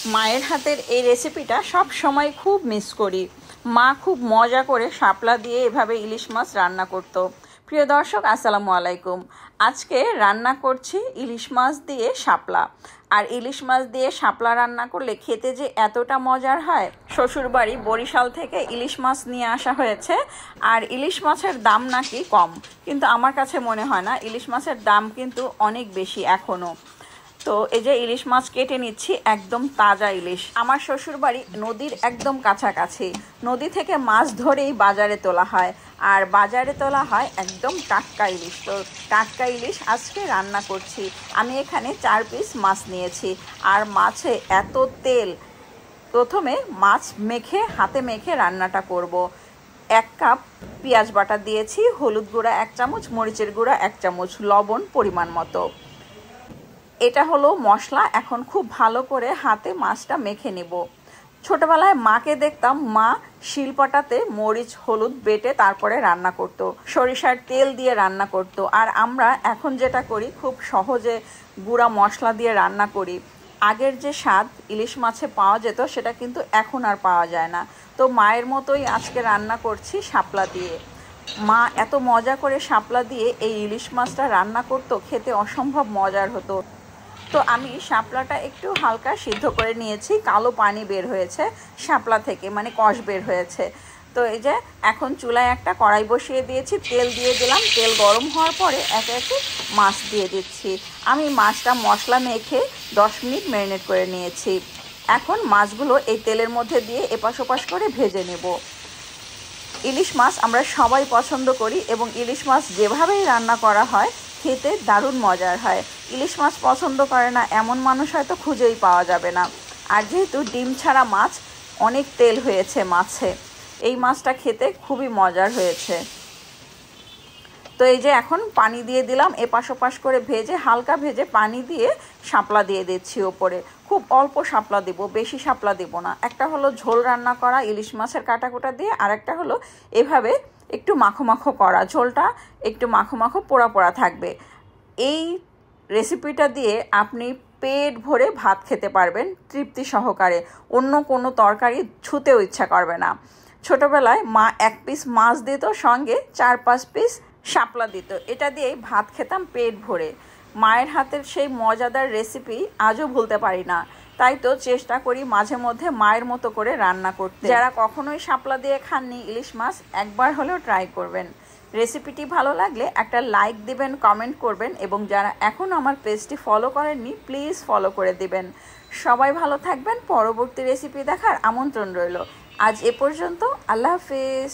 মায়ের হাতের এই রেসিপিটা সব সময় খুব মিস করি। মা খুব মজা করে শাপলা দিয়ে এভাবে ইলিশ মাছ রান্না করত। প্রিয় দর্শক, আসসালামু আলাইকুম। আজকে রান্না করছি ইলিশ মাছ দিয়ে শাপলা। আর ইলিশ মাছ দিয়ে শাপলা রান্না করলে খেতে যে এতটা মজার হয়। শ্বশুরবাড়ি বরিশাল থেকে ইলিশ মাছ নিয়ে আসা হয়েছে। আর ইলিশ মাছের দাম নাকি কম, কিন্তু আমার কাছে মনে হয় না। ইলিশ মাছের দাম কিন্তু অনেক বেশি এখনও। তো এই যে ইলিশ মাছ কেটে নিচ্ছি, একদম তাজা ইলিশ। আমার শ্বশুর বাড়ি নদীর একদম কাছাকাছি। নদী থেকে মাছ ধরেই বাজারে তোলা হয়, আর বাজারে তোলা হয় একদম টাটকা ইলিশ। তো টাটকা ইলিশ আজকে রান্না করছি। আমি এখানে 4 পিস মাছ নিয়েছি। আর মাছে এত তেল, প্রথমে মাছ হাতে মেখে রান্নাটা করব। 1 কাপ পেঁয়াজ বাটা দিয়েছি, হলুদ গুঁড়া 1 চামচ, মরিচের গুঁড়া 1 চামচ, লবণ পরিমাণ মতো। এটা হলো মশলা। এখন খুব ভালো করে হাতে মাছটা মেখে নেব। ছোটবেলায় মাকে দেখতাম, মা শিলপাটাতে মরিচ হলুদ বেটে তারপরে রান্না করত, সরিষার তেল দিয়ে রান্না করত। আর আমরা এখন যেটা করি, খুব সহজে গুঁড়া মশলা দিয়ে রান্না করি। আগের যে স্বাদ ইলিশ মাছে পাওয়া যেত, সেটা কিন্তু এখন আর পাওয়া যায় না। তো মায়ের মতোই আজকে রান্না করছি শাপলা দিয়ে। মা এত মজা করে শাপলা দিয়ে এই ইলিশ মাছটা রান্না করতো, খেতে অসম্ভব মজার হতো। তো আমি শাপলাটা একটু হালকা সিদ্ধ করে নিয়েছি। কালো পানি বের হয়েছে শাপলা থেকে, মানে কষ বের হয়েছে। তো এই যে এখন চুলায় একটা কড়াই বসিয়ে দিয়েছি, তেল দিয়ে দিলাম। তেল গরম হওয়ার পরে একে একে মাছ দিয়ে দিচ্ছি। আমি মাছটা মশলা মেখে 10 মিনিট ম্যারিনেট করে নিয়েছি। এখন মাছগুলো এই তেলের মধ্যে দিয়ে এপাশ ওপাশ করে ভেজে নেব। ইলিশ মাছ আমরা সবাই পছন্দ করি, এবং ইলিশ মাছ যেভাবেই রান্না করা হয় খেতে দারুণ মজার হয়। ইলিশ মাছ পছন্দ করে না এমন মানুষ হয়তো খুঁজেই পাওয়া যাবে না। আর যেহেতু ডিম ছাড়া মাছ, অনেক তেল হয়েছে মাছে, এই মাছটা খেতে খুবই মজার হয়েছে। তো এই যে এখন পানি দিয়ে দিলাম, এপাশ ওপাশ করে ভেজে, হালকা ভেজে পানি দিয়ে শাপলা দিয়ে দিচ্ছি ওপরে। খুব অল্প শাপলা দেব, বেশি শাপলা দেব না। একটা হলো ঝোল রান্না করা ইলিশ মাছের কাটাকুটা দিয়ে, আর একটা হলো এভাবে একটু মাখো মাখো করা। ঝোলটা একটু মাখো মাখো পোড়া পোড়া থাকবে। এই রেসিপিটা দিয়ে আপনি পেট ভরে ভাত খেতে পারবেন তৃপ্তি সহকারে। অন্য কোনো তরকারি ছুঁতেও ইচ্ছা করবে না। ছোটোবেলায় মা 1 পিস মাছ দিত, সঙ্গে 4-5 পিস শাপলা দিত। এটা দিয়েই ভাত খেতাম পেট ভরে। মায়ের হাতের সেই মজাদার রেসিপি আজও ভুলতে পারি না। তাই তো চেষ্টা করি মাঝে মধ্যে মায়ের মতো করে রান্না করতে। যারা কখনোই শাপলা দিয়ে খাননি ইলিশ মাছ, একবার হলেও ট্রাই করবেন। রেসিপিটি ভালো লাগলে একটা লাইক দিবেন, কমেন্ট করবেন, এবং যারা এখন আমার পেজটি ফলো করেননি, প্লিজ ফলো করে দিবেন। সবাই ভালো থাকবেন। পরবর্তী রেসিপি দেখার আমন্ত্রণ রইল। আজ এ পর্যন্ত। আল্লাহ হাফেজ।